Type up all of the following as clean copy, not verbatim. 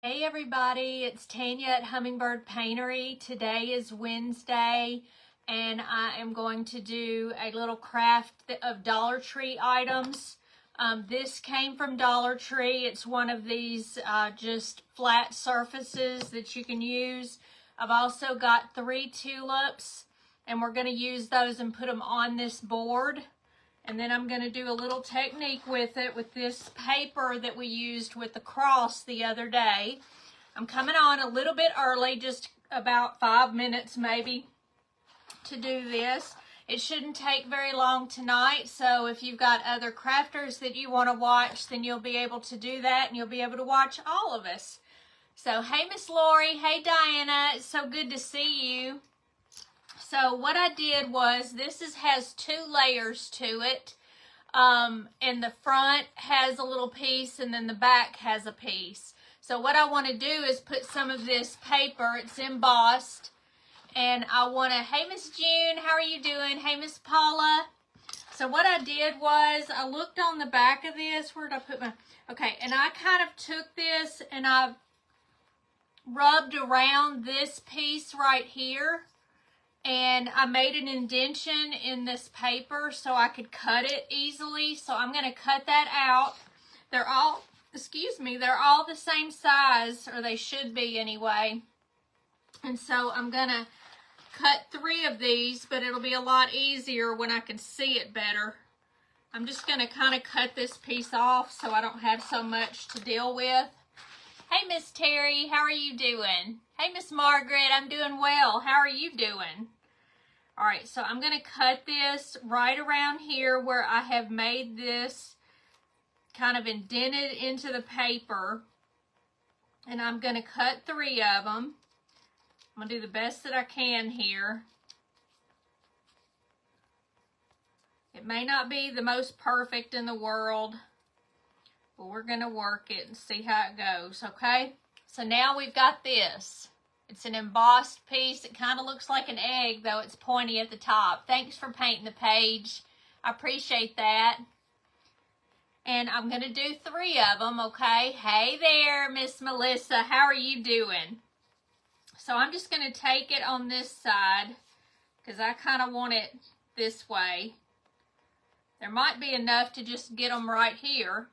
Hey everybody, it's Tanya at Hummingbird Paintery. Today is Wednesday and I am going to do a little craft of Dollar Tree items. This came from Dollar Tree. It's one of these just flat surfaces that you can use. I've also got 3 tulips and we're going to use those and put them on this board. And then I'm going to do a little technique with it with this paper that we used with the cross the other day. I'm coming on a little bit early, just about 5 minutes maybe to do this. It shouldn't take very long tonight, so if you've got other crafters that you want to watch, then you'll be able to do that and you'll be able to watch all of us. So, hey Miss Lori, hey Diana, it's so good to see you. So what I did was, has 2 layers to it, and the front has a little piece and then the back has a piece. So what I want to do is put some of this paper, it's embossed, and I want to, hey Miss June, how are you doing? Hey Miss Paula. So what I did was, I looked on the back of this, where did I put my, okay, and I kind of took this and I rubbed around this piece right here. And I made an indentation in this paper so I could cut it easily. So I'm going to cut that out. They're all, they're all the same size, or they should be anyway. And so I'm going to cut 3 of these, but it'll be a lot easier when I can see it better. I'm just going to kind of cut this piece off so I don't have so much to deal with. Hey, Miss Terry, how are you doing? Hey, Miss Margaret, I'm doing well. How are you doing? All right, so I'm going to cut this right around here where I have made this kind of indented into the paper. And I'm going to cut 3 of them. I'm going to do the best that I can here. It may not be the most perfect in the world, but we're going to work it and see how it goes, okay? So now we've got this. It's an embossed piece. It kind of looks like an egg, though it's pointy at the top. Thanks for painting the page. I appreciate that. And I'm going to do 3 of them, okay? Hey there, Miss Melissa. How are you doing? So I'm just going to take it on this side because I kind of want it this way. There might be enough to just get them right here.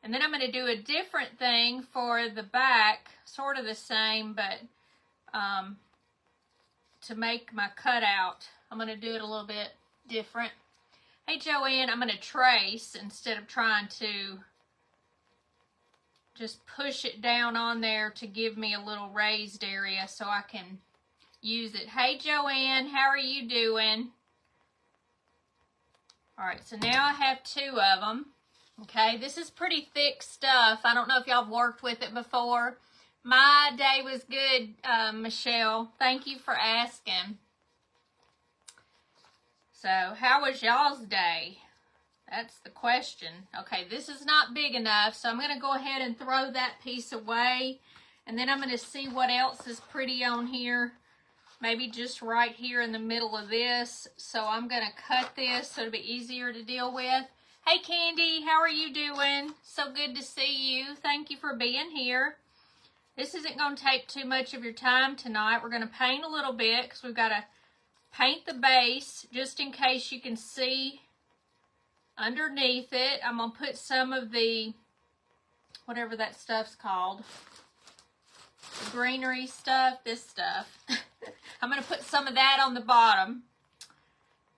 And then I'm going to do a different thing for the back, sort of the same, but to make my cutout, I'm going to do it a little bit different. Hey Joanne, I'm going to trace instead of trying to just push it down on there to give me a little raised area so I can use it. Hey Joanne, how are you doing? All right, so now I have 2 of them. Okay, this is pretty thick stuff. I don't know if y'all have worked with it before. My day was good, Michelle. Thank you for asking. So, how was y'all's day? That's the question. Okay, this is not big enough, so I'm going to go ahead and throw that piece away. And then I'm going to see what else is pretty on here. Maybe just right here in the middle of this. So I'm going to cut this so it'll be easier to deal with. Hey Candy, how are you doing? So good to see you. Thank you for being here. This isn't going to take too much of your time tonight. We're going to paint a little bit because we've got to paint the base just in case you can see underneath it. I'm going to put some of the, whatever that stuff's called, the greenery stuff, this stuff. I'm going to put some of that on the bottom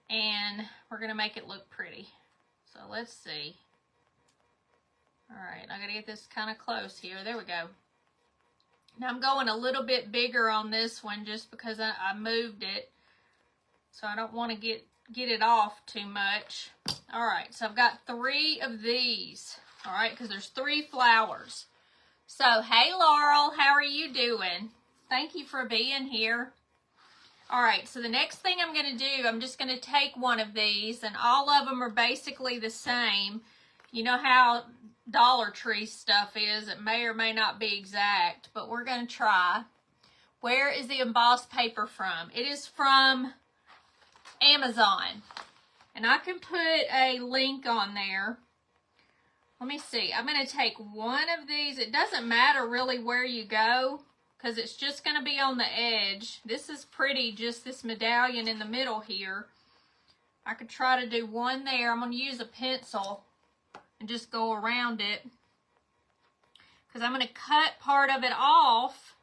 and we're going to make it look pretty. So let's see. All right, I got to get this kind of close here. There we go. Now I'm going a little bit bigger on this one just because I moved it. So I don't want to get it off too much. All right, so I've got 3 of these. All right, because there's 3 flowers. So, hey Laurel, how are you doing? Thank you for being here. All right, so the next thing I'm going to do, I'm just going to take one of these, and all of them are basically the same. You know how Dollar Tree stuff is. It may or may not be exact, but we're going to try. Where is the embossed paper from? It is from Amazon. And I can put a link on there Let me see. I'm going to take one of these. It doesn't matter really where you go because it's just going to be on the edge. This is pretty, just this medallion in the middle here. I could try to do one there. I'm going to use a pencil and just go around it because I'm going to cut part of it off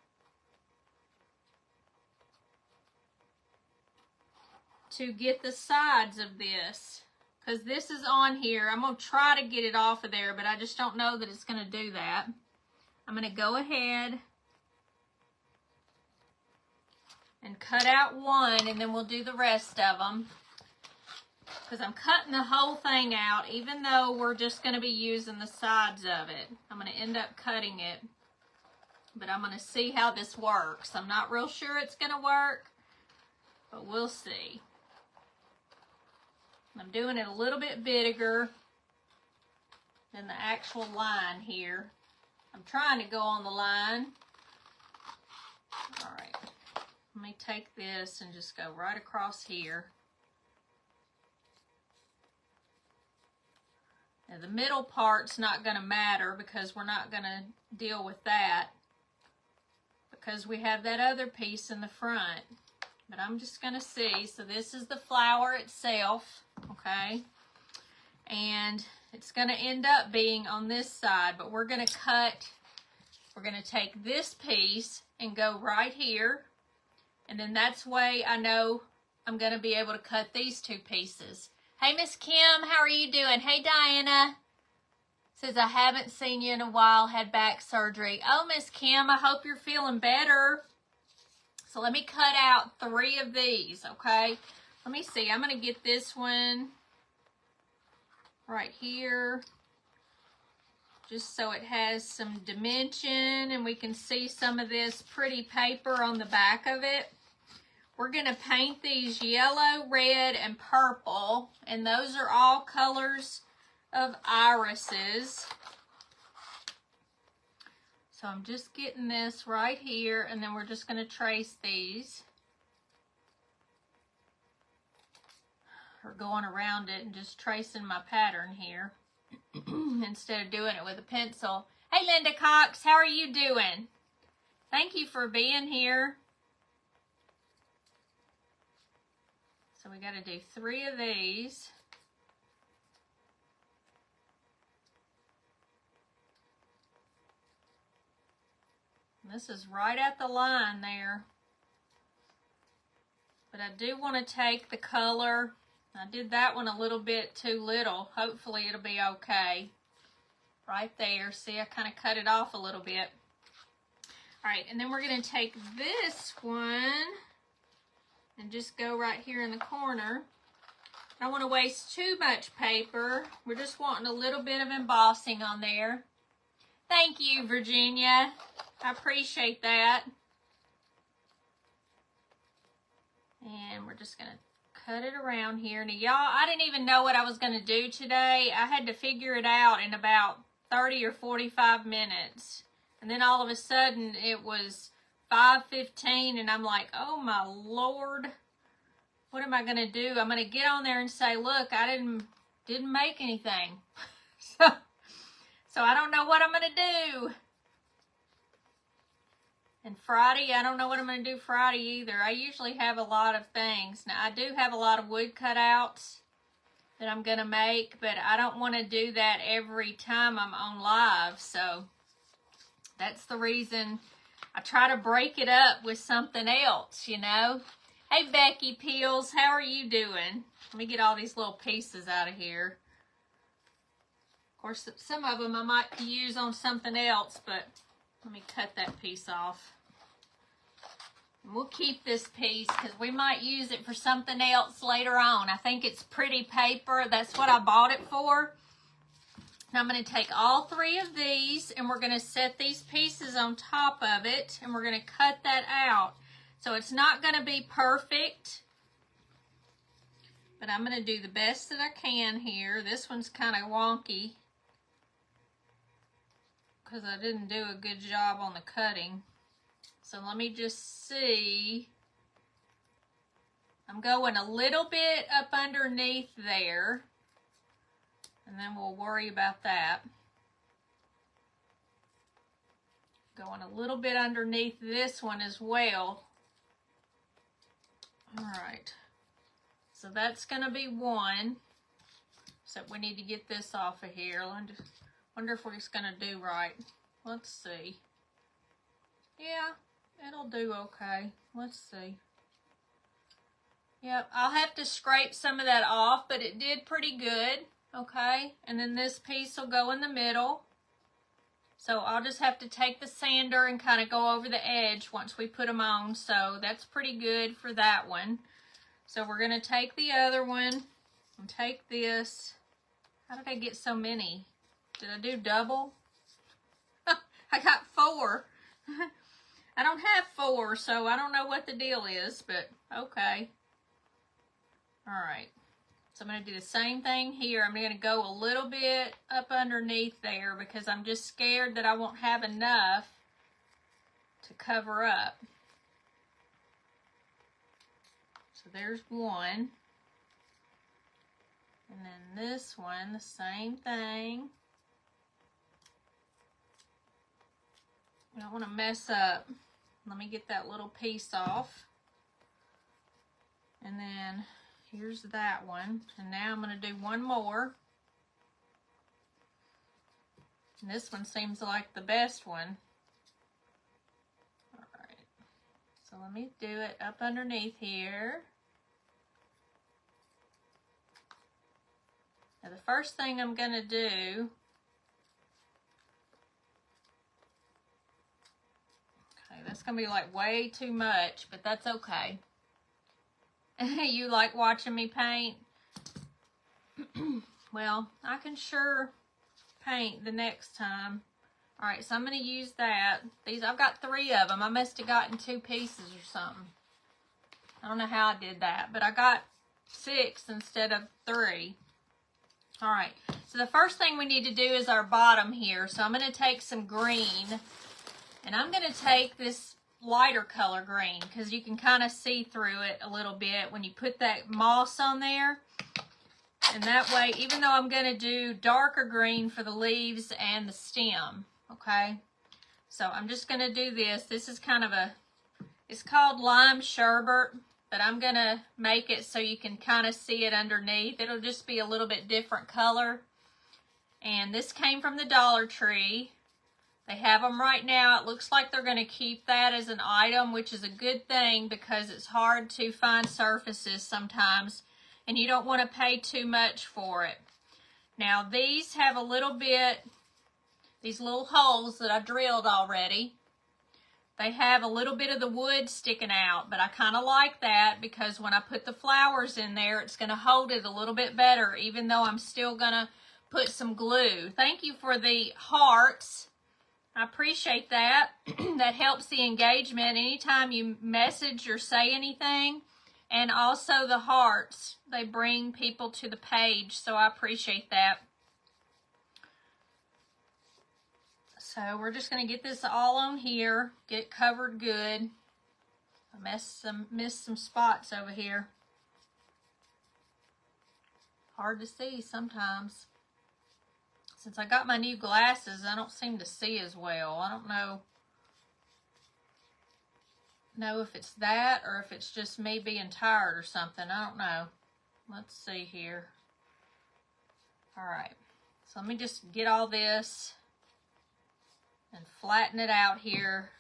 to get the sides of this. Because this is on here. I'm going to try to get it off of there, but I just don't know that it's going to do that. I'm going to go ahead and cut out one, and then we'll do the rest of them. Because I'm cutting the whole thing out, even though we're just going to be using the sides of it. I'm going to end up cutting it, but I'm going to see how this works. I'm not real sure it's going to work, but we'll see. I'm doing it a little bit bigger than the actual line here. I'm trying to go on the line. All right, let me take this and just go right across here. Now the middle part's not going to matter because we're not going to deal with that because we have that other piece in the front. But I'm just going to see. So this is the flower itself, okay? And it's going to end up being on this side, but we're going to cut, we're going to take this piece and go right here. And then that's way I know I'm going to be able to cut these two pieces. Hey, Miss Kim, how are you doing? Hey, Diana. Says, I haven't seen you in a while, had back surgery. Oh, Miss Kim, I hope you're feeling better. So let me cut out 3 of these, okay? Let me see. I'm going to get this one right here just so it has some dimension and we can see some of this pretty paper on the back of it. We're going to paint these yellow, red, and purple, and those are all colors of irises. So I'm just getting this right here, and then we're just going to trace these. Or going around it and just tracing my pattern here instead of doing it with a pencil. Hey, Linda Cox, how are you doing? Thank you for being here. So we got to do 3 of these. This is right at the line there. But I do want to take the color. I did that one a little bit too little. Hopefully it'll be okay. Right there. See, I kind of cut it off a little bit. All right, and then we're going to take this one and just go right here in the corner. I don't want to waste too much paper. We're just wanting a little bit of embossing on there. Thank you, Virginia. I appreciate that. And we're just going to cut it around here. Now, y'all, I didn't even know what I was going to do today. I had to figure it out in about 30 or 45 minutes. And then all of a sudden, it was 5:15, and I'm like, oh, my Lord. What am I going to do? I'm going to get on there and say, look, I didn't make anything. So I don't know what I'm going to do. And Friday, I don't know what I'm going to do Friday either. I usually have a lot of things. Now, I do have a lot of wood cutouts that I'm going to make, but I don't want to do that every time I'm on live. So that's the reason I try to break it up with something else, you know. Hey, Becky Peels, how are you doing? Let me get all these little pieces out of here. Of course, some of them I might use on something else, but let me cut that piece off. And we'll keep this piece because we might use it for something else later on. I think it's pretty paper. That's what I bought it for. Now I'm going to take all 3 of these and we're going to set these pieces on top of it and we're going to cut that out. So it's not going to be perfect, but I'm going to do the best that I can here. This one's kind of wonky because I didn't do a good job on the cutting. So let me just see. I'm going a little bit up underneath there, and then we'll worry about that. Going a little bit underneath this one as well. All right, so that's going to be one. Except we need to get this off of here. I wonder if it's going to do right. Let's see. Yeah, it'll do okay. Let's see. Yep, I'll have to scrape some of that off, but it did pretty good. Okay, and then this piece will go in the middle. So I'll just have to take the sander and kind of go over the edge once we put them on. So that's pretty good for that one. So we're going to take the other one and take this. How did I get so many? Did I do double? I got 4. I don't have 4, so I don't know what the deal is, but okay. All right. So I'm going to do the same thing here. I'm going to go a little bit up underneath there because I'm just scared that I won't have enough to cover up. So there's one. And then this one, the same thing. I don't want to mess up. Let me get that little piece off. And then here's that one. And now I'm going to do one more. And this one seems like the best one. All right. So let me do it up underneath here. Now the first thing I'm going to do, okay, that's going to be like way too much, but that's okay. You like watching me paint? Well, I can sure paint the next time. All right, so I'm going to use that. I've got 3 of them. I must have gotten 2 pieces or something. I don't know how I did that, but I got 6 instead of 3. All right, so the first thing we need to do is our bottom here. So I'm going to take some green, and I'm going to take this lighter color green because you can kind of see through it a little bit when you put that moss on there. And that way, even though I'm going to do darker green for the leaves and the stem, okay? So I'm just going to do this. This is kind of it's called lime sherbet, but I'm going to make it so you can kind of see it underneath. It'll just be a little bit different color. And this came from the Dollar Tree. They have them right now. It looks like they're going to keep that as an item, which is a good thing because it's hard to find surfaces sometimes, and you don't want to pay too much for it. Now, these have a little bit, these little holes that I drilled already. They have a little bit of the wood sticking out, but I kind of like that because when I put the flowers in there, it's going to hold it a little bit better, even though I'm still going to put some glue. Thank you for the hearts. I appreciate that. That helps the engagement anytime you message or say anything. And also the hearts, they bring people to the page, so I appreciate that. So we're just going to get this all on here, get it covered good. I missed some spots over here. Hard to see sometimes. Since I got my new glasses, I don't seem to see as well. I don't know if it's that or if it's just me being tired or something. I don't know. Let's see here. All right. So let me just get all this and flatten it out here.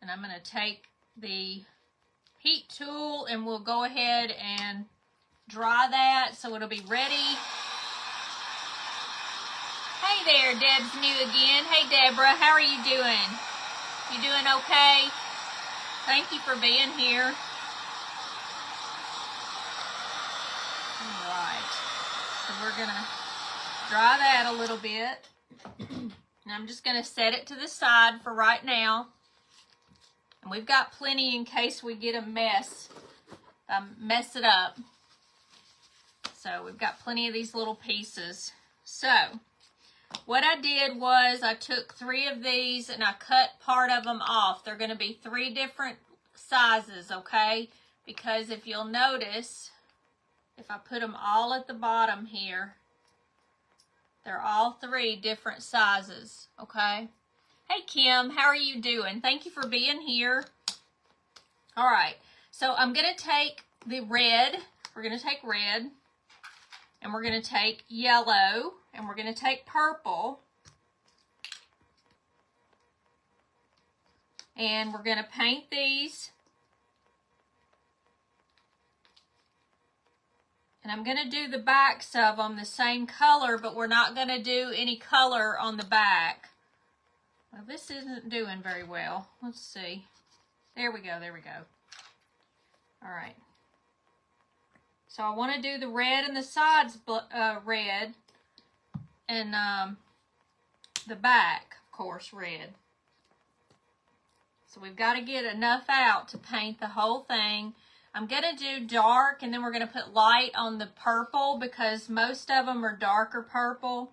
And I'm going to take the heat tool and we'll go ahead and dry that so it'll be ready. Hey there, Deb's new again. Hey, Deborah, how are you doing? You doing okay? Thank you for being here. All right. So we're going to dry that a little bit. And I'm just going to set it to the side for right now. And we've got plenty in case we get a mess it up. So we've got plenty of these little pieces. So what I did was I took 3 of these and I cut part of them off. They're going to be 3 different sizes, okay? Because if you'll notice, if I put them all at the bottom here, they're all 3 different sizes, okay? Hey Kim, how are you doing? Thank you for being here. All right, so I'm going to take the red. We're going to take red, and we're going to take yellow, and we're going to take purple, and we're going to paint these. And I'm going to do the backs of them the same color, but we're not going to do any color on the back. Well, this isn't doing very well. Let's see. There we go, there we go. All right. So I want to do the red and the sides red, and the back, of course, red. So we've got to get enough out to paint the whole thing. I'm going to do dark, and then we're going to put light on the purple because most of them are darker purple.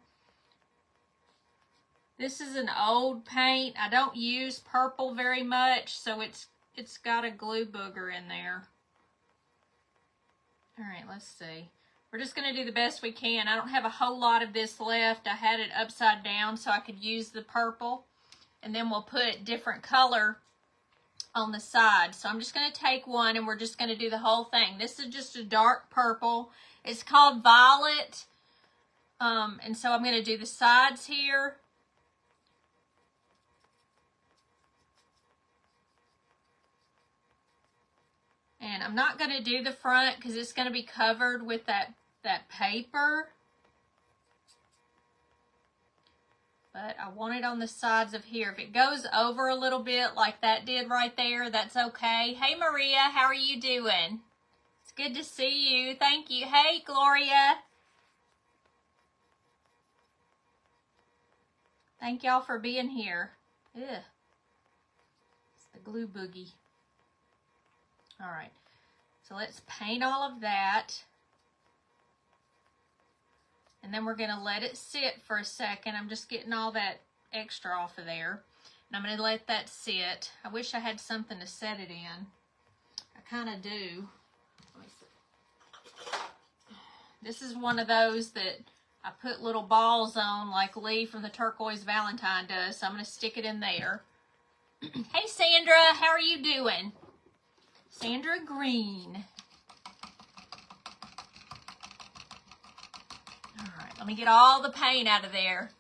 This is an old paint. I don't use purple very much, so it's got a glue booger in there. All right, let's see. We're just going to do the best we can. I don't have a whole lot of this left. I had it upside down so I could use the purple. And then we'll put different color on the side. So I'm just going to take one and we're just going to do the whole thing. This is just a dark purple. It's called violet. And so I'm going to do the sides here. And I'm not going to do the front because it's going to be covered with that paper. But I want it on the sides of here. If it goes over a little bit like that did right there, that's okay. Hey, Maria, how are you doing? It's good to see you. Thank you. Hey, Gloria. Thank y'all for being here. Ugh. It's the glue boogie. All right, so let's paint all of that. And then we're going to let it sit for a second. I'm just getting all that extra off of there. And I'm going to let that sit. I wish I had something to set it in. I kind of do. Let me see. This is one of those that I put little balls on like Lee from the Turquoise Valentine does. So I'm going to stick it in there. Hey, Sandra, how are you doing? Sandra Green. All right, let me get all the paint out of there.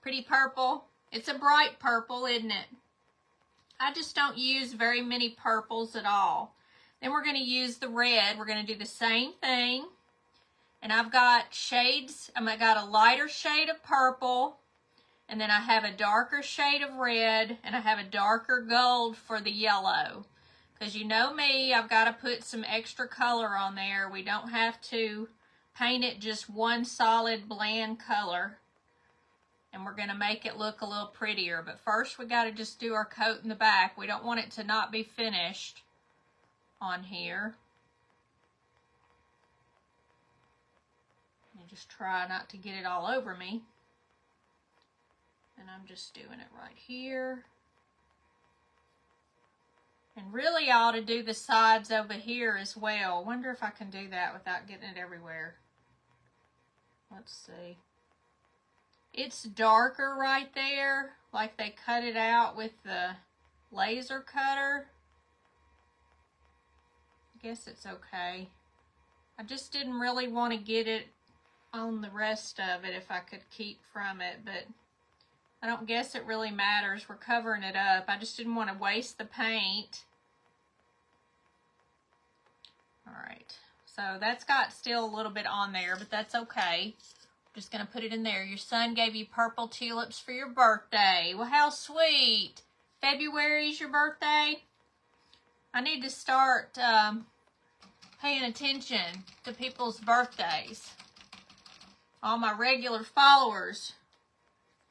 Pretty purple. It's a bright purple, isn't it? I just don't use very many purples at all. Then we're going to use the red. We're going to do the same thing. And I've got shades. I've got a lighter shade of purple. And then I have a darker shade of red. And I have a darker gold for the yellow. Because you know me, I've got to put some extra color on there. We don't have to paint it just one solid bland color. And we're going to make it look a little prettier. But first we got to just do our coat in the back. We don't want it to not be finished on here. And just try not to get it all over me. And I'm just doing it right here. And really I ought to do the sides over here as well. I wonder if I can do that without getting it everywhere. Let's see. It's darker right there, like they cut it out with the laser cutter. I guess it's okay. I just didn't really want to get it on the rest of it if I could keep from it, but I don't guess it really matters. We're covering it up. I just didn't want to waste the paint. All right, so that's got still a little bit on there, but that's okay. I'm just going to put it in there. Your son gave you purple tulips for your birthday. Well, how sweet. February's your birthday? I need to start paying attention to people's birthdays. All my regular followers.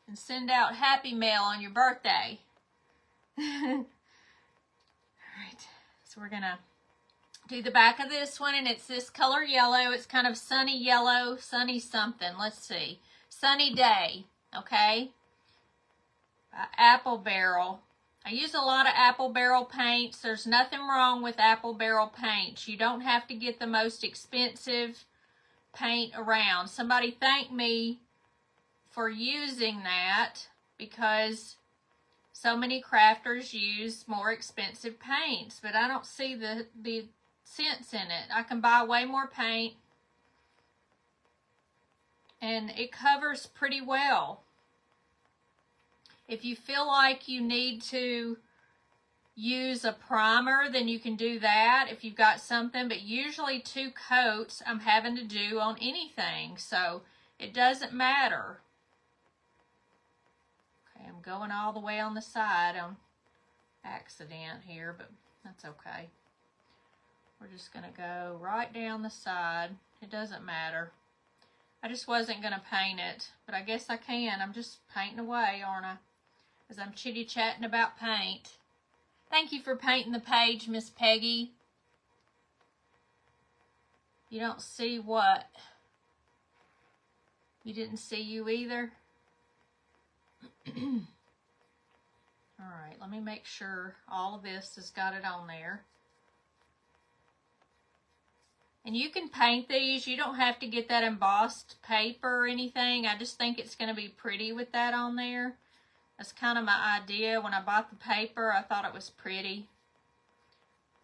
And send out happy mail on your birthday. All right, so we're going to do the back of this one, and it's this color yellow. It's kind of sunny yellow, sunny something. Let's see. Sunny day, okay? Apple barrel. I use a lot of apple barrel paints. There's nothing wrong with apple barrel paints. You don't have to get the most expensive paint around. Somebody thanked me for using that because So many crafters use more expensive paints, but I don't see the sense in it. I can buy way more paint and it covers pretty well. If you feel like you need to use a primer, then you can do that if you've got something, but usually 2 coats I'm having to do on anything, so it doesn't matter. Okay, I'm going all the way on the side on accident here, but that's okay. We're just going to go right down the side. It doesn't matter. I just wasn't going to paint it, but I guess I can. I'm just painting away, aren't I? As I'm chitty-chatting about paint. Thank you for painting the page, Miss Peggy. You don't see what? You didn't see you either? Alright, let me make sure all of this has got it on there. And you can paint these. You don't have to get that embossed paper or anything. I just think it's going to be pretty with that on there. That's kind of my idea. When I bought the paper, I thought it was pretty.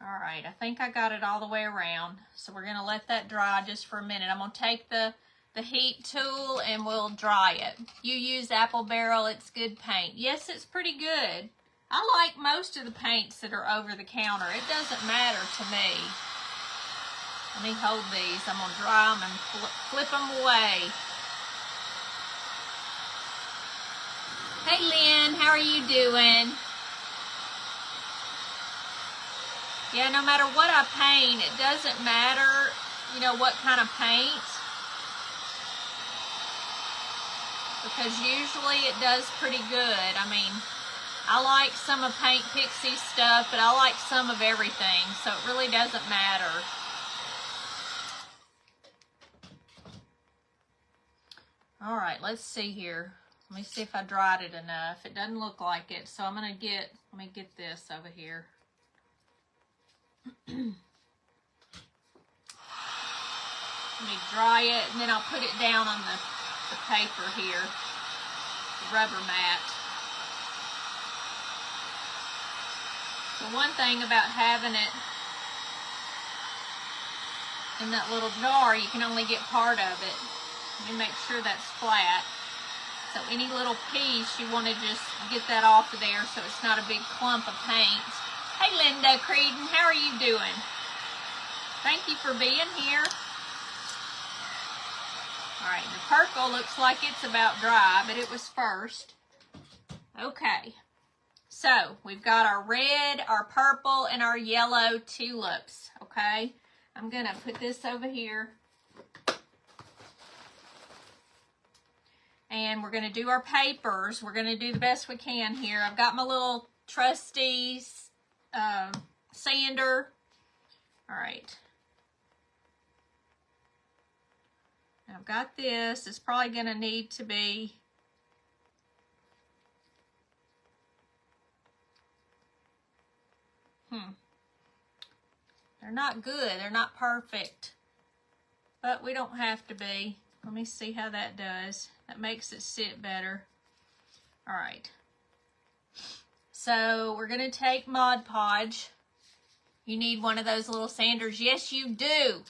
Alright, I think I got it all the way around. So we're going to let that dry just for a minute. I'm going to take the heat tool and we'll dry it. You use Apple Barrel, it's good paint. Yes, it's pretty good. I like most of the paints that are over the counter. It doesn't matter to me. Let me hold these. I'm going to dry them and flip them away. Hey Lynn, how are you doing? Yeah, no matter what I paint, it doesn't matter, you know, what kind of paint. Because usually it does pretty good. I mean, I like some of Paint Pixie's stuff, but I like some of everything, so it really doesn't matter. All right, let's see here. Let me see if I dried it enough. It doesn't look like it, so I'm going to let me get this over here. Let me dry it, and then I'll put it down on the paper here, the rubber mat. The one thing about having it in that little jar, you can only get part of it. Let me make sure that's flat. So any little piece, you want to just get that off of there so it's not a big clump of paint. Hey Linda Creedon, how are you doing? Thank you for being here. Alright, the purple looks like it's about dry, but it was first. Okay, so we've got our red, our purple, and our yellow tulips, okay? I'm going to put this over here. And we're going to do our papers. We're going to do the best we can here. I've got my little trusty sander. All right. I've got this. It's probably going to need to be they're not good. They're not perfect. But we don't have to be. Let me see how that does. That makes it sit better. All right. So we're going to take Mod Podge. You need one of those little sanders. Yes, you do.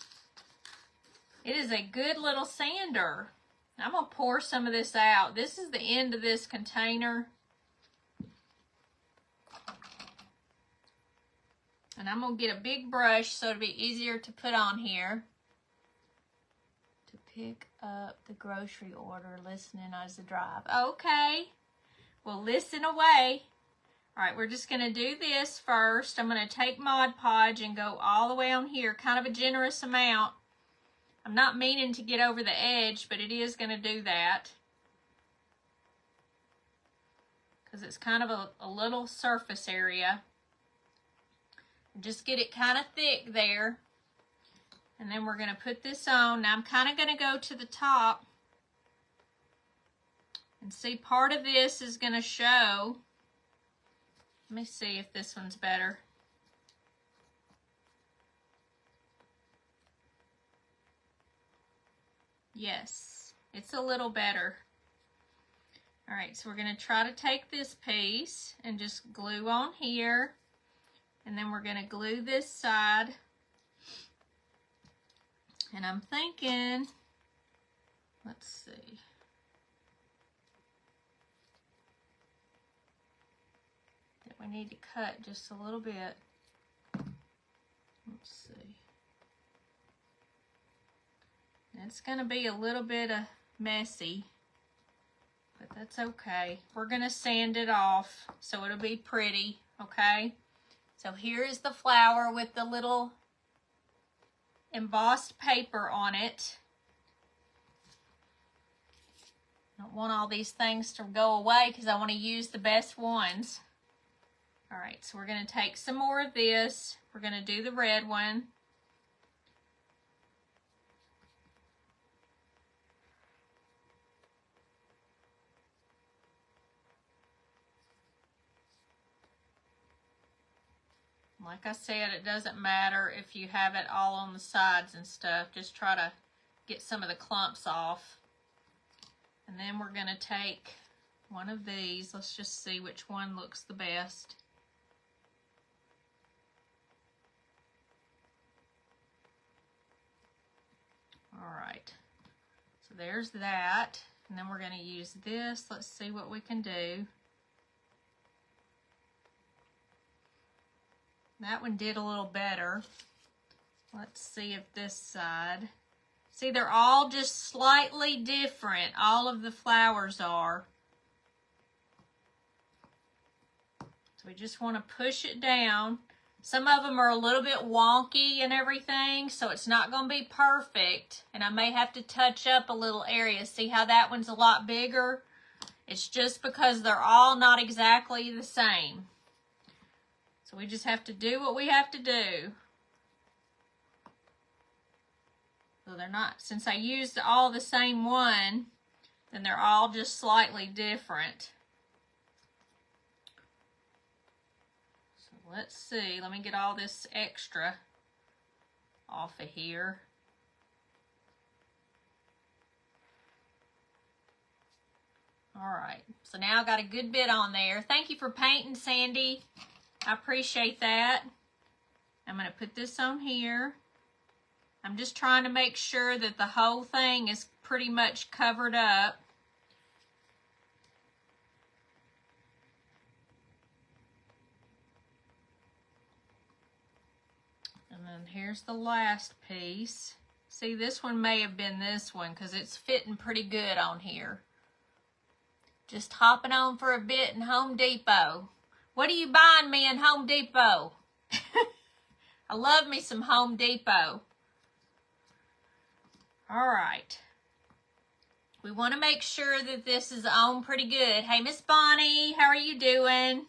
It is a good little sander. I'm going to pour some of this out. This is the end of this container. And I'm going to get a big brush so it'll be easier to put on here. Pick up the grocery order, listening as the drive. Okay, well, listen away. All right, we're just going to do this first. I'm going to take Mod Podge and go all the way on here, kind of a generous amount. I'm not meaning to get over the edge, but it is going to do that. Because it's kind of a little surface area. Just get it kind of thick there. And then we're going to put this on. Now I'm kind of going to go to the top. And see, part of this is going to show. Let me see if this one's better. Yes, it's a little better. All right, so we're going to try to take this piece and just glue on here. And then we're going to glue this side. And I'm thinking, let's see. That we need to cut just a little bit. Let's see. It's going to be a little bit messy, but that's okay. We're going to sand it off so it'll be pretty, okay? So here is the flower with the little embossed paper on it. I don't want all these things to go away because I want to use the best ones. All right, so we're going to take some more of this. We're going to do the red one. Like I said, it doesn't matter if you have it all on the sides and stuff. Just try to get some of the clumps off. And then we're going to take one of these. Let's just see which one looks the best. All right. So there's that. And then we're going to use this. Let's see what we can do. That one did a little better. Let's see if this side. See, they're all just slightly different. All of the flowers are. So we just want to push it down. Some of them are a little bit wonky and everything, so it's not going to be perfect. And I may have to touch up a little area. See how that one's a lot bigger? It's just because they're all not exactly the same. So we just have to do what we have to do. So they're not, since I used all the same one, then they're all just slightly different. So let's see, let me get all this extra off of here. All right, so now I got a good bit on there. Thank you for painting, Sandy. I appreciate that. I'm going to put this on here. I'm just trying to make sure that the whole thing is pretty much covered up. And then here's the last piece. See, this one may have been this one because it's fitting pretty good on here. Just hopping on for a bit in Home Depot. What are you buying me in Home Depot? I love me some Home Depot. All right. We want to make sure that this is on pretty good. Hey, Miss Bonnie, how are you doing?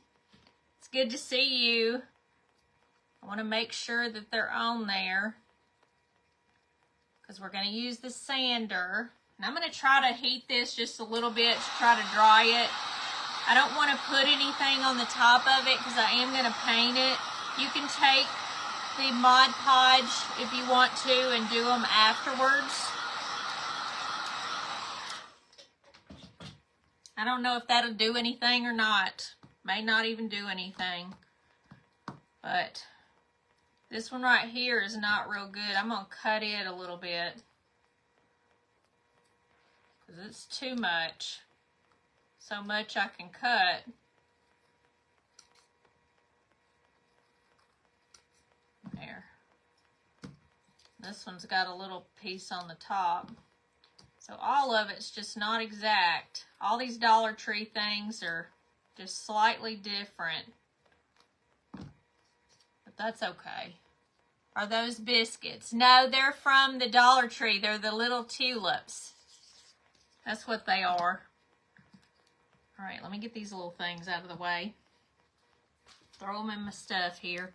It's good to see you. I want to make sure that they're on there because we're going to use the sander. And I'm going to try to heat this just a little bit to try to dry it. I don't want to put anything on the top of it because I am going to paint it. You can take the Mod Podge if you want to and do them afterwards. I don't know if that'll do anything or not. May not even do anything. But this one right here is not real good. I'm going to cut it a little bit because it's too much. So much I can cut. There. This one's got a little piece on the top. So all of it's just not exact. All these Dollar Tree things are just slightly different. But that's okay. Are those biscuits? No, they're from the Dollar Tree. They're the little tulips. That's what they are. All right, let me get these little things out of the way. Throw them in my stuff here.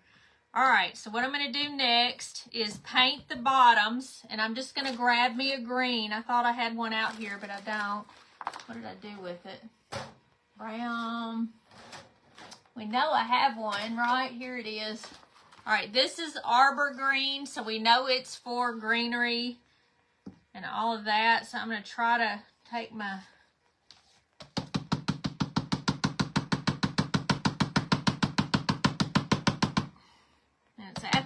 All right, so what I'm going to do next is paint the bottoms, and I'm just going to grab me a green. I thought I had one out here, but I don't. What did I do with it? Brown. We know I have one, right? Here it is. All right, this is Arbor Green, so we know it's for greenery and all of that. So I'm going to try to take my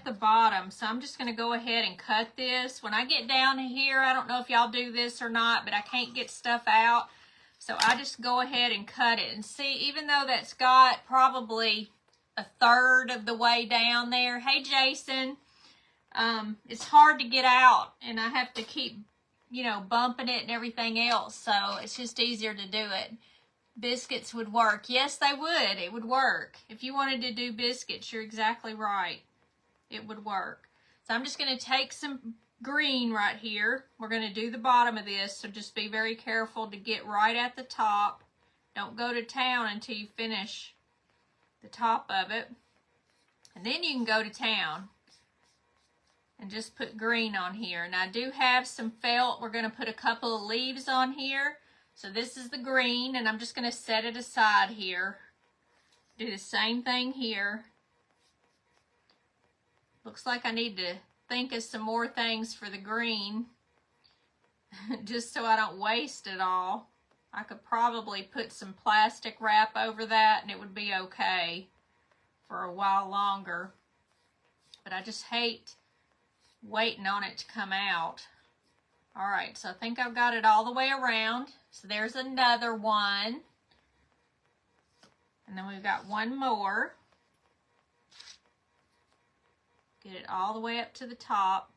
the bottom, so I'm just going to go ahead and cut this. When I get down here, I don't know if y'all do this or not, but I can't get stuff out. So I just go ahead and cut it. And see, even though that's got probably a third of the way down there. Hey, Jason. It's hard to get out, and I have to keep, you know, bumping it and everything else. So it's just easier to do it. Biscuits would work. Yes, they would. It would work. If you wanted to do biscuits, you're exactly right. It would work. So I'm just going to take some green right here. We're going to do the bottom of this, so just be very careful to get right at the top. Don't go to town until you finish the top of it. And then you can go to town and just put green on here. And I do have some felt. We're going to put a couple of leaves on here. So this is the green, and I'm just going to set it aside here. Do the same thing here. Looks like I need to think of some more things for the green, just so I don't waste it all. I could probably put some plastic wrap over that, and it would be okay for a while longer. But I just hate waiting on it to come out. All right, so I think I've got it all the way around. So there's another one. And then we've got one more. Get it all the way up to the top.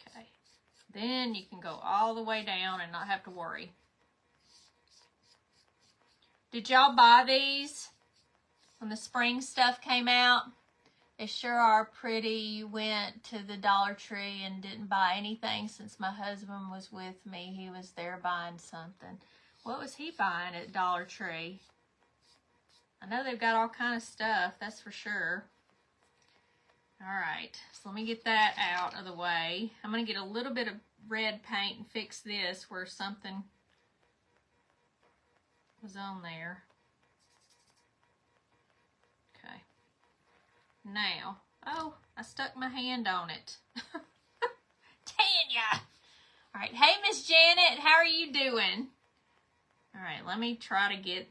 Okay. Then you can go all the way down and not have to worry. Did y'all buy these when the spring stuff came out? They sure are pretty. Went to the Dollar Tree and didn't buy anything since my husband was with me. He was there buying something. What was he buying at Dollar Tree? I know they've got all kind of stuff, that's for sure. All right, so let me get that out of the way. I'm going to get a little bit of red paint and fix this where something was on there. Okay. Now, oh, I stuck my hand on it. Tanya! All right, hey, Miss Janet, how are you doing? All right, let me try to get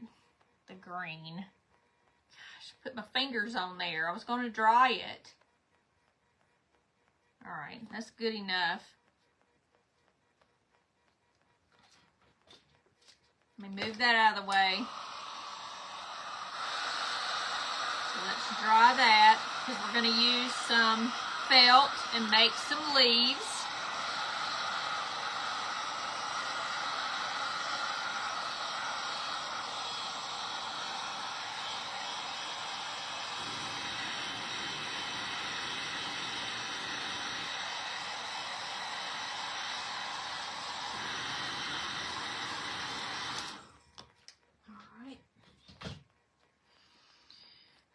the green. Gosh, put my fingers on there. I was going to dry it. All right, that's good enough. Let me move that out of the way. So let's dry that, because we're going to use some felt and make some leaves.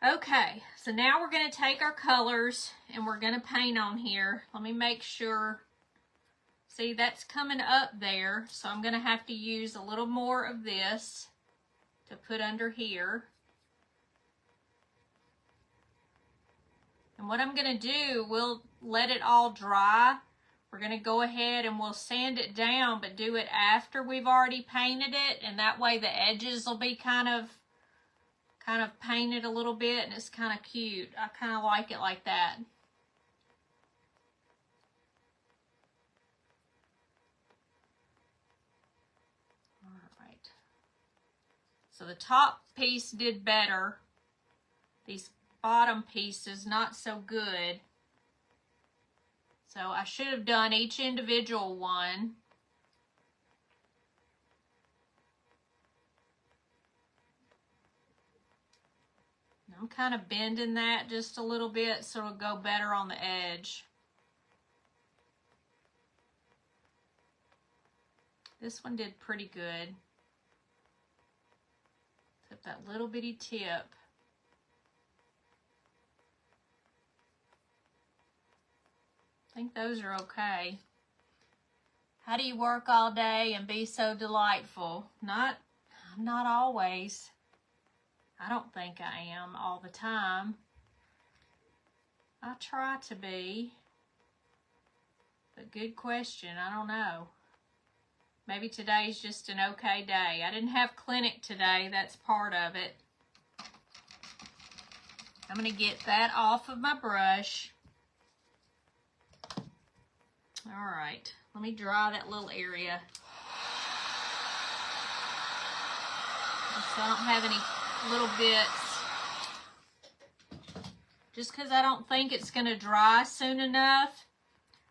Okay, so now we're going to take our colors and we're going to paint on here. Let me make sure. See, that's coming up there, so I'm going to have to use a little more of this to put under here. And what I'm going to do, we'll let it all dry. We're going to go ahead and we'll sand it down, but do it after we've already painted it, and that way the edges will be kind of painted a little bit, and it's kind of cute. I kind of like it like that. All right. So the top piece did better. These bottom pieces, not so good. So I should have done each individual one. I'm kind of bending that just a little bit so it'll go better on the edge. This one did pretty good. Except that little bitty tip. I think those are okay. How do you work all day and be so delightful? Not always. I don't think I am all the time. I try to be. But good question. I don't know. Maybe today's just an okay day. I didn't have clinic today. That's part of it. I'm going to get that off of my brush. All right. Let me dry that little area. So I don't have any little bits. Just because I don't think it's going to dry soon enough.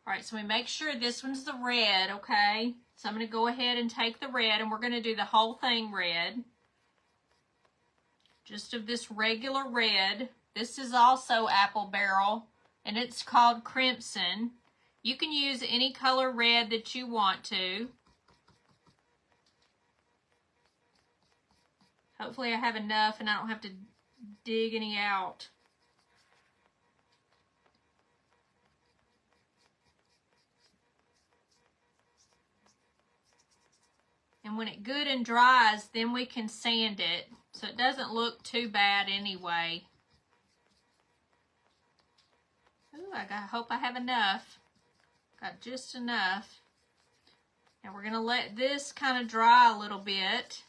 All right, so we make sure this one's the red, okay? So I'm going to go ahead and take the red, and we're going to do the whole thing red. Just of this regular red. This is also apple barrel, and it's called crimson. You can use any color red that you want to. Hopefully I have enough and I don't have to dig any out. And when it good and dries, then we can sand it so it doesn't look too bad anyway. Ooh, hope I have enough. Got just enough. And we're going to let this kind of dry a little bit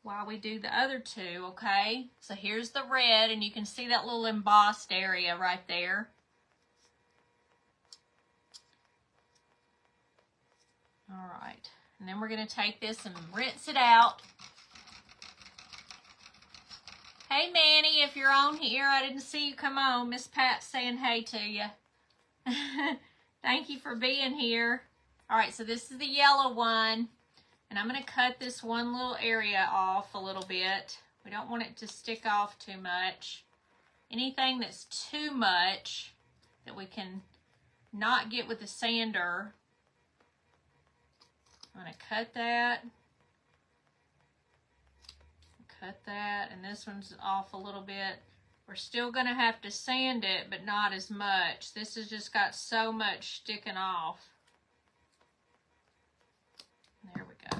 while we do the other two, okay? So here's the red, and you can see that little embossed area right there. All right. And then we're going to take this and rinse it out. Hey, Manny, if you're on here, I didn't see you come on. Miss Pat's saying hey to you. Thank you for being here. All right, so this is the yellow one. And I'm going to cut this one little area off a little bit. We don't want it to stick off too much. Anything that's too much that we can not get with the sander, I'm going to cut that, and this one's off a little bit. We're still going to have to sand it, but not as much. This has just got so much sticking off. There we go.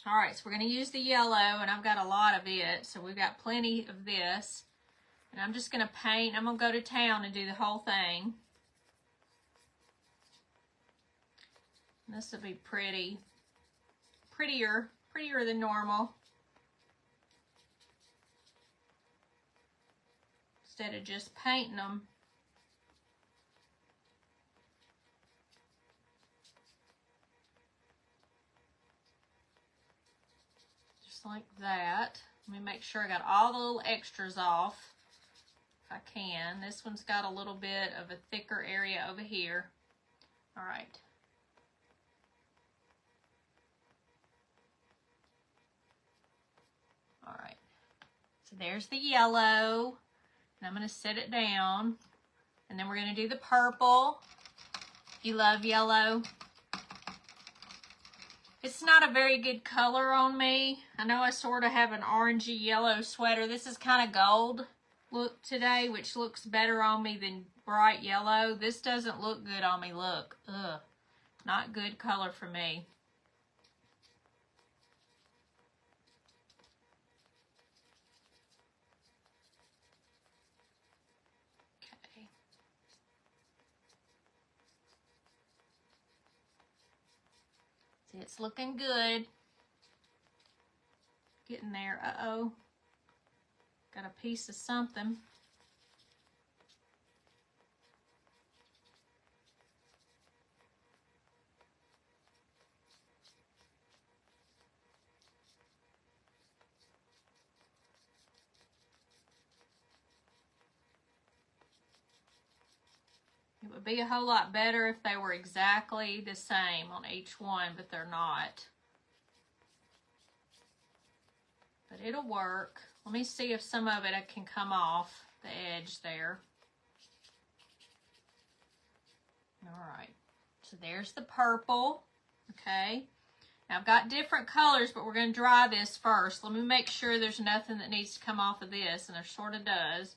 All right, so we're going to use the yellow, and I've got a lot of it, so we've got plenty of this. And I'm just going to paint. I'm going to go to town and do the whole thing. This will be pretty. Prettier than normal. Instead of just painting them. Just like that. Let me make sure I got all the little extras off. If I can. This one's got a little bit of a thicker area over here. All right. All right. So there's the yellow. And I'm going to set it down. And then we're going to do the purple. You love yellow. It's not a very good color on me. I know I sort of have an orangey yellow sweater. This is kind of gold look today, which looks better on me than bright yellow. This doesn't look good on me. Look. Ugh. Not good color for me. See, it's looking good. Getting there. Uh-oh. Got a piece of something. It would be a whole lot better if they were exactly the same on each one, but they're not. But it'll work. Let me see if some of it can come off the edge there. All right. So there's the purple. Okay. Now I've got different colors, but we're going to dry this first. Let me make sure there's nothing that needs to come off of this, and there sort of does.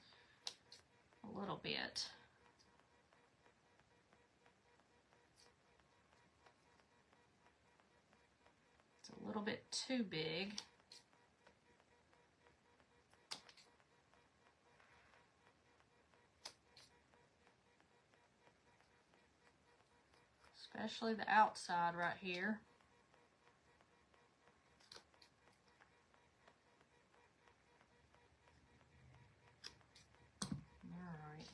A little bit. A little bit too big. especially the outside right here. Alright.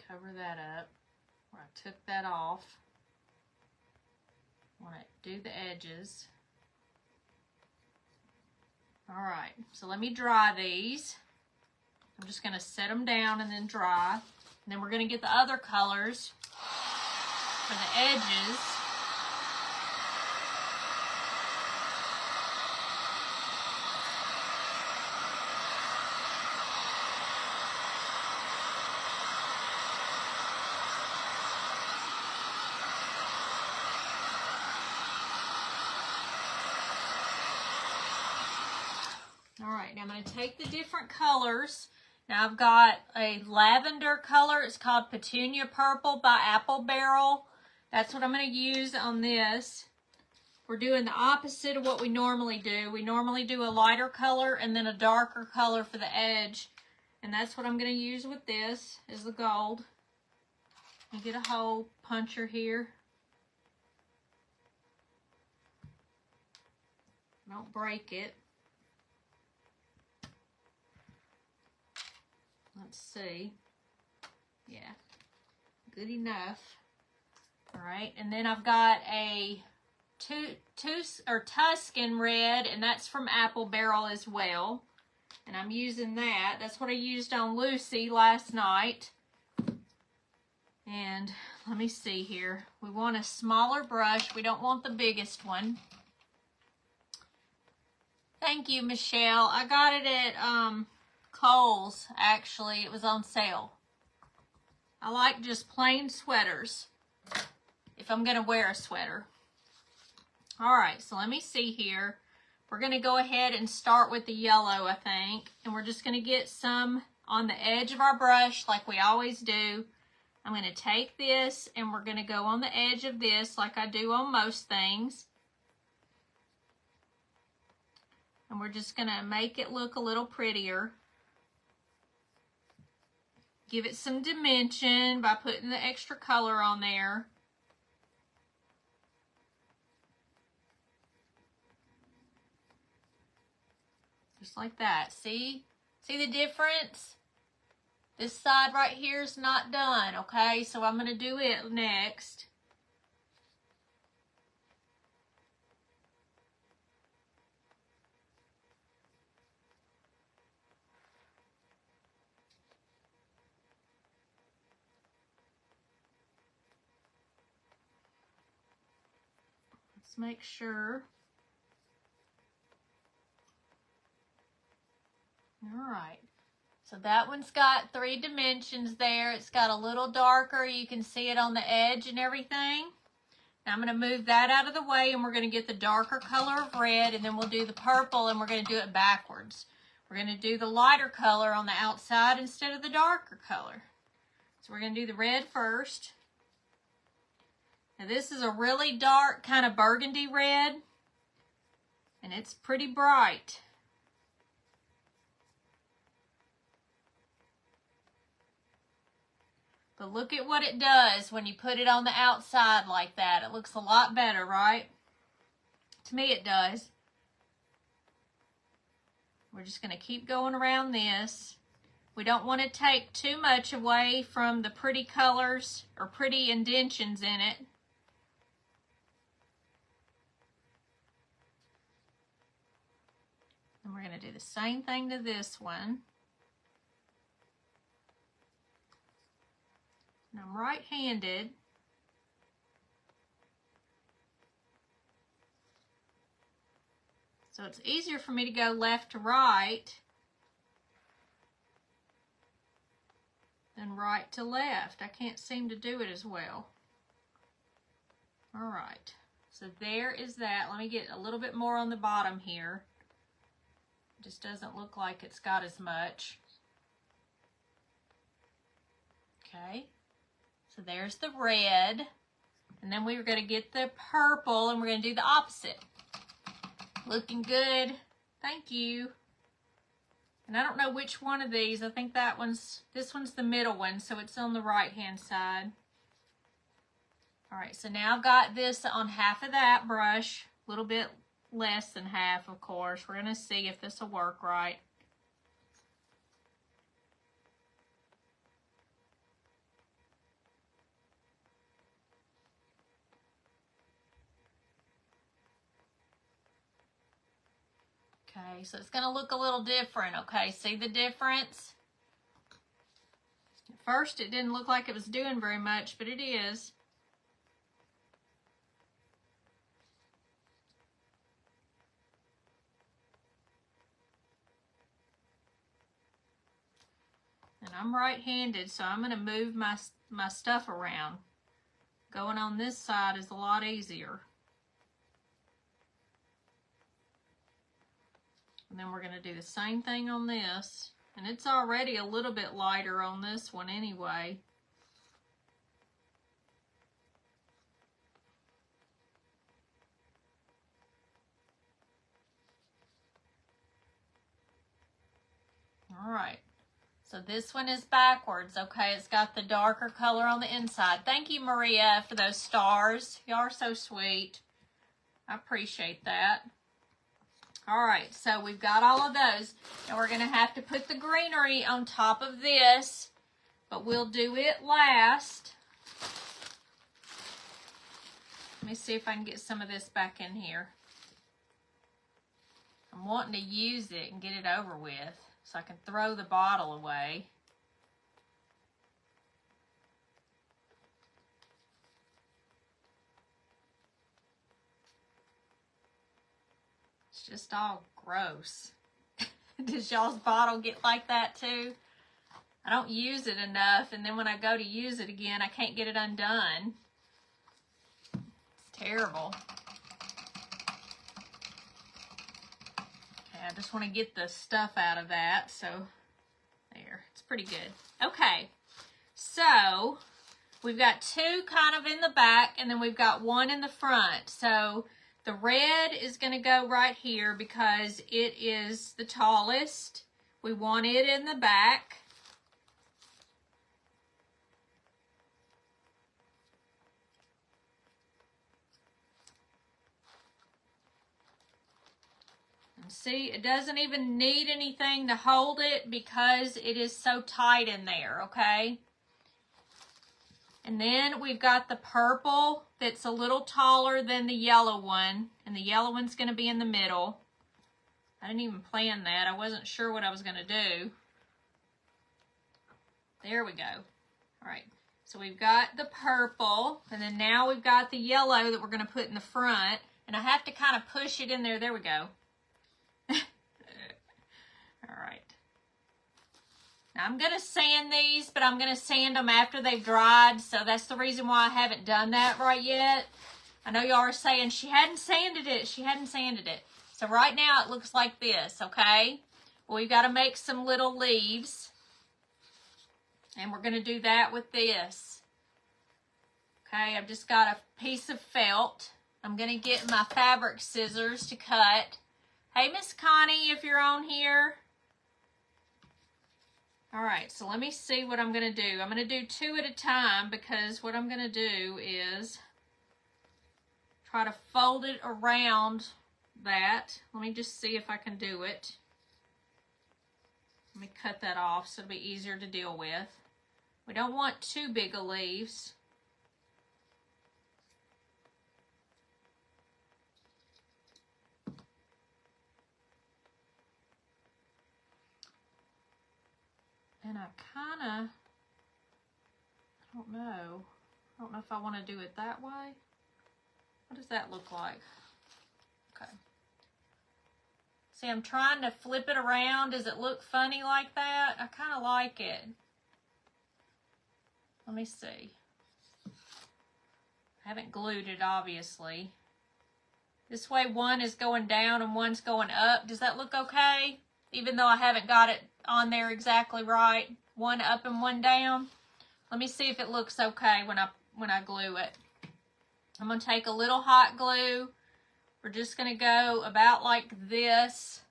Cover that up where I took that off. Want to do the edges. Alright, so let me dry these. I'm just going to set them down and then dry. And then we're going to get the other colors for the edges. Alright, now I'm going to take the different colors. Now I've got a lavender color. It's called Petunia Purple by Apple Barrel. That's what I'm going to use on this. We're doing the opposite of what we normally do. We normally do a lighter color and then a darker color for the edge. And that's what I'm going to use with this, is the gold. You get a hole puncher here. Don't break it. Let's see. Yeah, good enough. All right, and then I've got a Tuscan red, and that's from Apple Barrel as well. And I'm using that. That's what I used on Lucy last night. And let me see here. We want a smaller brush. We don't want the biggest one. Thank you, Michelle. I got it at Kohl's, actually. It was on sale. I like just plain sweaters if I'm going to wear a sweater. Alright, so let me see here. We're going to go ahead and start with the yellow, I think. And we're just going to get some on the edge of our brush like we always do. I'm going to take this and we're going to go on the edge of this like I do on most things. And we're just going to make it look a little prettier. Give it some dimension by putting the extra color on there. Just like that. See? See the difference? This side right here is not done, okay? So I'm going to do it next. Let's make sure. All right. So that one's got 3 dimensions there. It's got a little darker. You can see it on the edge and everything. Now I'm going to move that out of the way and we're going to get the darker color of red and then we'll do the purple and we're going to do it backwards. We're going to do the lighter color on the outside instead of the darker color. So we're going to do the red first. Now this is a really dark kind of burgundy red and it's pretty bright. But look at what it does when you put it on the outside like that. It looks a lot better, right? To me it does. We're just going to keep going around this. We don't want to take too much away from the pretty colors or pretty indentions in it. And we're going to do the same thing to this one. And I'm right-handed. So it's easier for me to go left to right than right to left. I can't seem to do it as well. All right, so there is that. Let me get a little bit more on the bottom here. It just doesn't look like it's got as much. Okay. So there's the red, and then we're going to get the purple, and we're going to do the opposite. Looking good. Thank you. And I don't know which one of these. I think this one's the middle one, so it's on the right-hand side. All right, so now I've got this on half of that brush, a little bit less than half, of course. We're gonna see if this will work right. Okay, so it's gonna look a little different, okay? See the difference? At first it didn't look like it was doing very much, but it is. And I'm right-handed, so I'm gonna move my stuff around. Going on this side is a lot easier. And then we're gonna do the same thing on this. And it's already a little bit lighter on this one anyway. All right, so this one is backwards, okay? It's got the darker color on the inside. Thank you, Maria, for those stars. You are so sweet. I appreciate that. All right, so we've got all of those. And we're going to have to put the greenery on top of this, but we'll do it last. Let me see if I can get some of this back in here. I'm wanting to use it and get it over with so I can throw the bottle away. It's just all gross. Does y'all's bottle get like that too? I don't use it enough, and then when I go to use it again, I can't get it undone. It's terrible. Okay, I just want to get the stuff out of that, so there, it's pretty good. Okay, so we've got two kind of in the back, and then we've got one in the front. So the red is going to go right here because it is the tallest. We want it in the back. And see, it doesn't even need anything to hold it because it is so tight in there, okay? And then we've got the purple that's a little taller than the yellow one, and the yellow one's going to be in the middle. I didn't even plan that. I wasn't sure what I was going to do. There we go. All right, so we've got the purple, and then now we've got the yellow that we're going to put in the front, and I have to kind of push it in there. There we go. All right. Now I'm going to sand these, but I'm going to sand them after they've dried, so that's the reason why I haven't done that right yet. I know y'all are saying she hadn't sanded it. She hadn't sanded it. So right now it looks like this, okay? Well, we've got to make some little leaves, and we're going to do that with this. Okay, I've just got a piece of felt. I'm going to get my fabric scissors to cut. Hey, Miss Connie, if you're on here. All right, so let me see what I'm going to do. I'm going to do two at a time because what I'm going to do is try to fold it around that. Let me just see if I can do it. Let me cut that off so it'll be easier to deal with. We don't want too big of leaves. And I don't know. I don't know if I want to do it that way. What does that look like? Okay. See, I'm trying to flip it around. Does it look funny like that? I kind of like it. Let me see. I haven't glued it, obviously. This way one is going down and one's going up. Does that look okay? Even though I haven't got it on there exactly right. One up and one down. Let me see if it looks okay when I glue it. I'm going to take a little hot glue. We're just going to go about like this.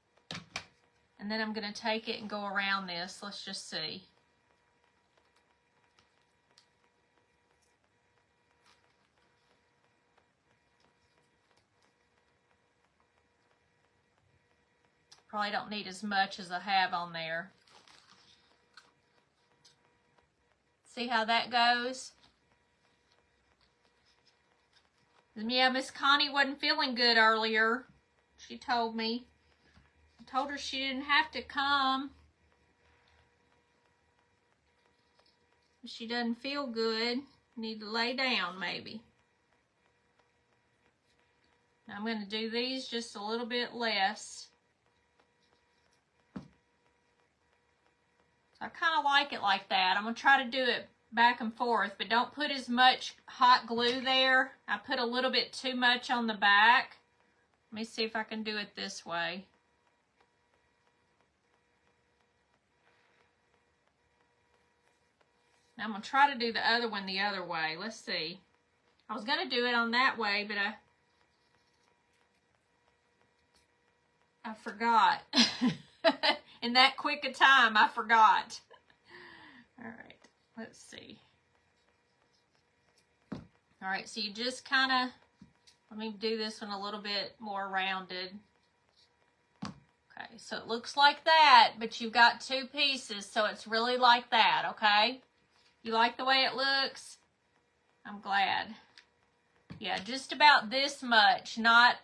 And then I'm going to take it and go around this. Let's just see. Probably don't need as much as I have on there. See how that goes? Yeah, Miss Connie wasn't feeling good earlier. She told me. I told her she didn't have to come. She doesn't feel good. Need to lay down maybe. Now I'm going to do these just a little bit less. So I kind of like it like that. I'm going to try to do it back and forth, but don't put as much hot glue there. I put a little bit too much on the back. Let me see if I can do it this way. Now I'm going to try to do the other one the other way. Let's see. I was going to do it on that way, but I forgot. In that quick a time, I forgot. All right, let's see. All right, so you just kind of, let me do this one a little bit more rounded. Okay, so it looks like that, but you've got two pieces, so it's really like that, okay? You like the way it looks? I'm glad. Yeah, just about this much, not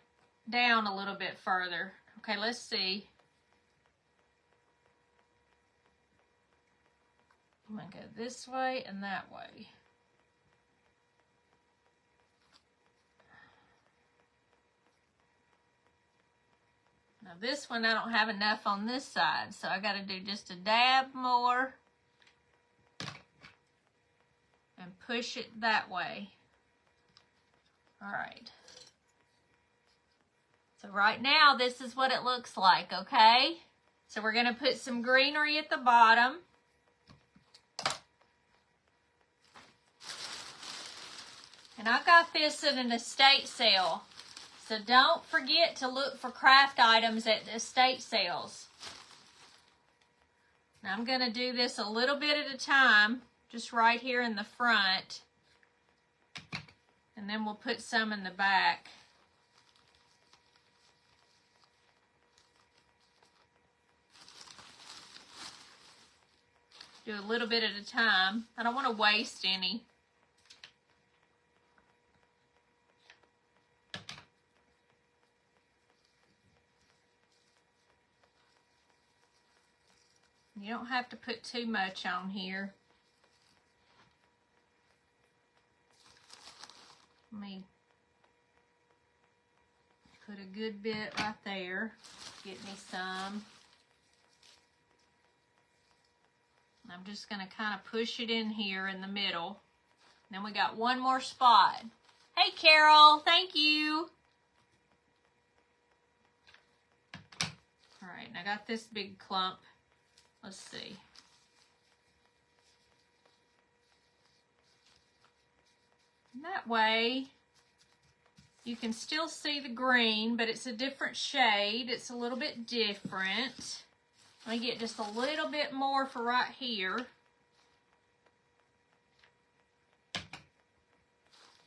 down a little bit further. Okay, let's see. I'm going to go this way and that way. Now this one I don't have enough on this side, so I got to do just a dab more and push it that way. All right. So right now this is what it looks like, okay? So we're going to put some greenery at the bottom. And I got this at an estate sale. So don't forget to look for craft items at estate sales. Now I'm going to do this a little bit at a time, just right here in the front. And then we'll put some in the back. Do a little bit at a time. I don't want to waste any. You don't have to put too much on here. Let me put a good bit right there. Get me some. I'm just going to kind of push it in here in the middle. Then we got one more spot. Hey, Carol, thank you. All right, and I got this big clump. Let's see. And that way, you can still see the green, but it's a different shade. It's a little bit different. Let me get just a little bit more for right here.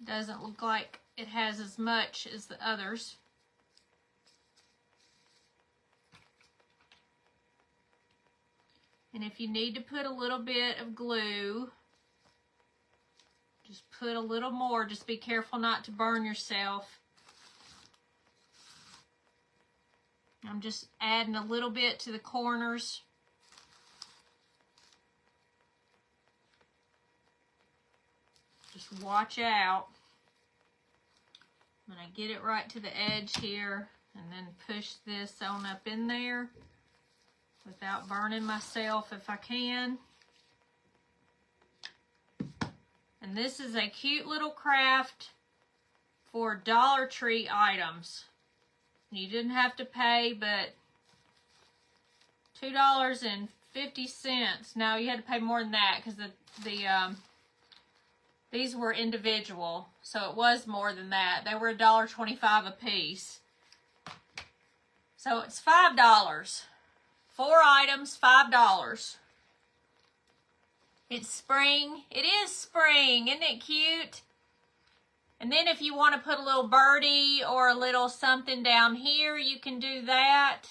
Doesn't look like it has as much as the others. And if you need to put a little bit of glue, just put a little more. Just be careful not to burn yourself. I'm just adding a little bit to the corners. Just watch out. When I get it right to the edge here, and then push this on up in there without burning myself if I can. And this is a cute little craft for Dollar Tree items. You didn't have to pay but $2.50. No, you had to pay more than that because these were individual, so it was more than that. They were $1.25 a piece. So it's $5. 4 items, $5. It's spring. It is spring. Isn't it cute? And then if you want to put a little birdie or a little something down here, you can do that.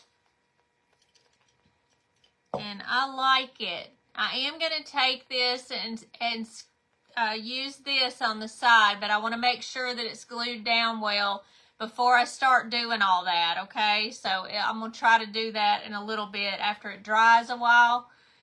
and I like it. I am going to take this and use this on the side, but I want to make sure that it's glued down well before I start doing all that, okay? So I'm going to try to do that in a little bit after it dries a while.